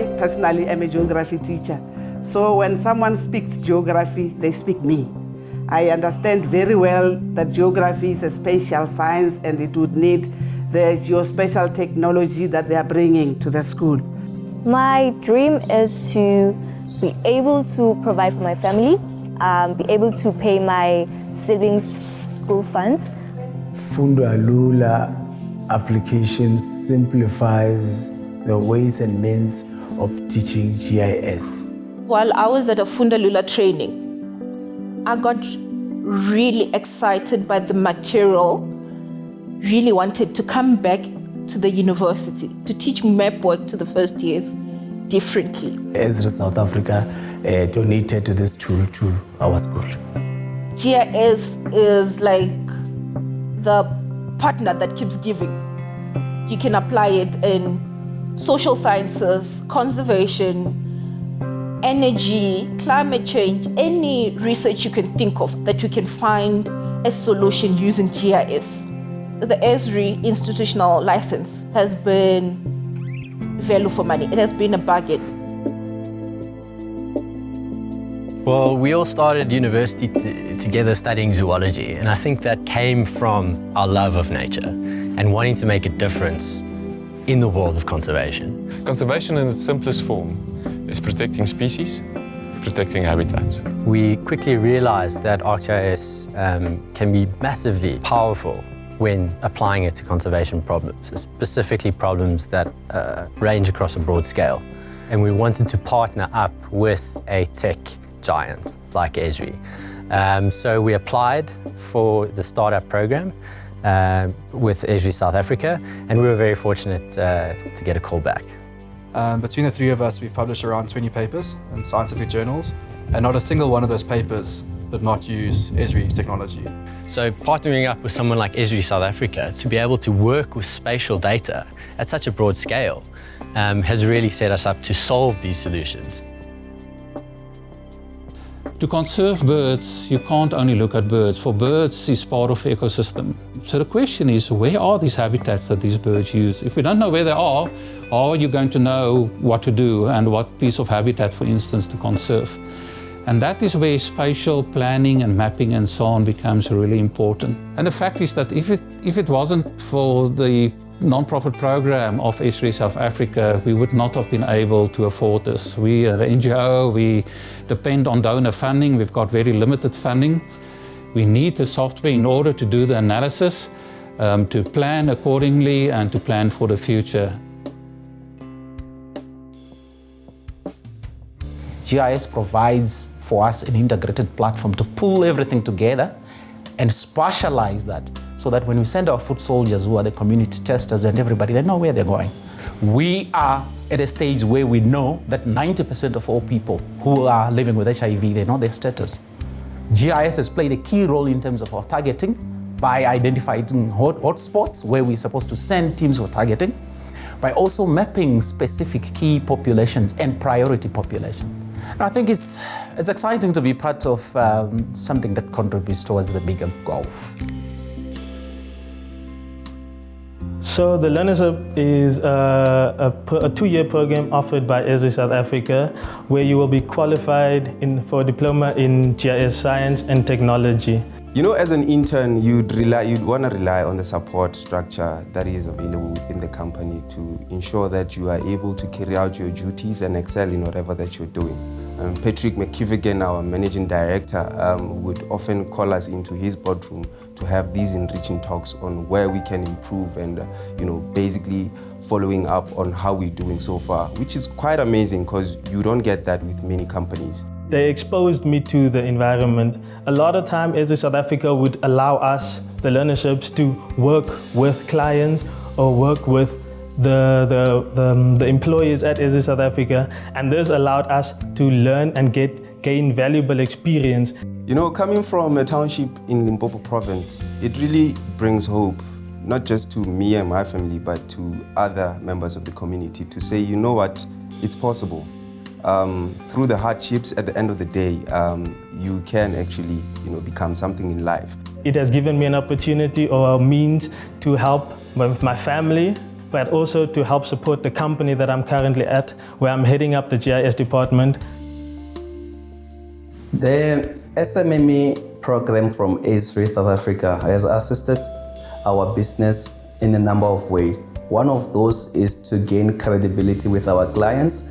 I personally am a geography teacher. So when someone speaks geography, they speak me. I understand very well that geography is a spatial science and it would need the geospatial technology that they are bringing to the school. My dream is to be able to provide for my family, be able to pay my siblings' school funds. Funda Lula application simplifies the ways and means of teaching GIS. While I was at a Funda Lula training, I got really excited by the material, really wanted to come back to the university to teach map work to the first years differently. Esri South Africa donated this tool to our school. GIS is like the partner that keeps giving. You can apply it in social sciences, conservation, energy, climate change, any research you can think of that you can find a solution using GIS. The Esri institutional license has been value for money. It has been a bargain. Well, we all started university together studying zoology, and I think that came from our love of nature and wanting to make a difference in the world of conservation. Conservation in its simplest form is protecting species, protecting habitats. We quickly realized that ArcGIS can be massively powerful when applying it to conservation problems, specifically problems that range across a broad scale. And we wanted to partner up with a tech giant like Esri. So we applied for the startup program with Esri South Africa, and we were very fortunate to get a call back. Between the three of us, we've published around 20 papers in scientific journals, and not a single one of those papers did not use Esri technology. So partnering up with someone like Esri South Africa to be able to work with spatial data at such a broad scale has really set us up to solve these solutions. To conserve birds, you can't only look at birds. For birds, it's part of the ecosystem. So the question is, where are these habitats that these birds use? If we don't know where they are, how are you going to know what to do and what piece of habitat, for instance, to conserve? And that is where spatial planning and mapping and so on becomes really important. And the fact is that if it wasn't for the non-profit program of Esri South Africa, we would not have been able to afford this. We are an NGO, we depend on donor funding, we've got very limited funding. We need the software in order to do the analysis, to plan accordingly and to plan for the future. GIS provides for us an integrated platform to pull everything together and spatialize that so that when we send our foot soldiers who are the community testers and everybody, they know where they're going. We are at a stage where we know that 90% of all people who are living with HIV, they know their status. GIS has played a key role in terms of our targeting by identifying hotspots where we're supposed to send teams for targeting, by also mapping specific key populations and priority populations. I think it's exciting to be part of something that contributes towards the bigger goal. So the Learnership is a 2-year program offered by Esri South Africa, where you will be qualified for a diploma in GIS science and technology. You know, as an intern, you'd want to rely on the support structure that is available within the company to ensure that you are able to carry out your duties and excel in whatever that you're doing. Patrick McKivigan, our managing director, would often call us into his boardroom to have these enriching talks on where we can improve and, basically following up on how we're doing so far, which is quite amazing because you don't get that with many companies. They exposed me to the environment. A lot of time, Esri South Africa would allow us, the learnerships, to work with clients or work with the employees at Esri South Africa, and this allowed us to learn and gain valuable experience. You know, coming from a township in Limpopo province, it really brings hope, not just to me and my family, but to other members of the community to say, you know what, it's possible. Through the hardships, at the end of the day, you can actually, become something in life. It has given me an opportunity or a means to help with my family, but also to help support the company that I'm currently at, where I'm heading up the GIS department. The SMME program from Esri South Africa has assisted our business in a number of ways. One of those is to gain credibility with our clients,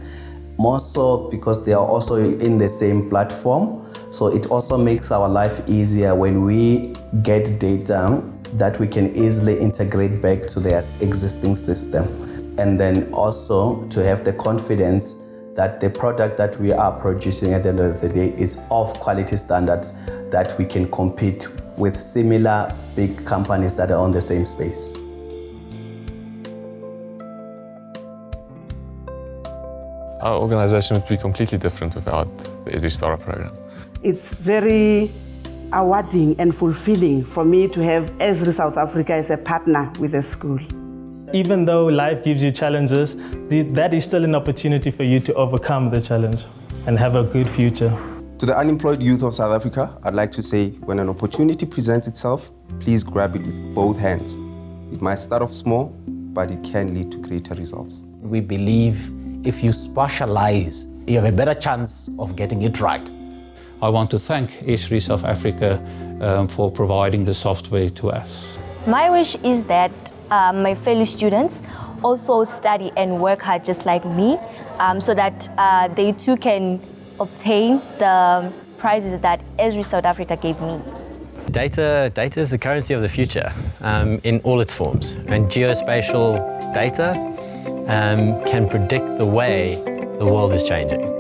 more so because they are also in the same platform. So it also makes our life easier when we get data that we can easily integrate back to their existing system. And then also to have the confidence that the product that we are producing at the end of the day is of quality standards that we can compete with similar big companies that are on the same space. Our organization would be completely different without the Esri Startup program. It's very awarding and fulfilling for me to have Esri South Africa as a partner with the school. Even though life gives you challenges, that is still an opportunity for you to overcome the challenge and have a good future. To the unemployed youth of South Africa, I'd like to say, when an opportunity presents itself, please grab it with both hands. It might start off small, but it can lead to greater results. We believe if you specialize, you have a better chance of getting it right. I want to thank Esri South Africa for providing the software to us. My wish is that my fellow students also study and work hard just like me, so that they too can obtain the prizes that Esri South Africa gave me. Data is the currency of the future in all its forms, and geospatial data can predict the way the world is changing.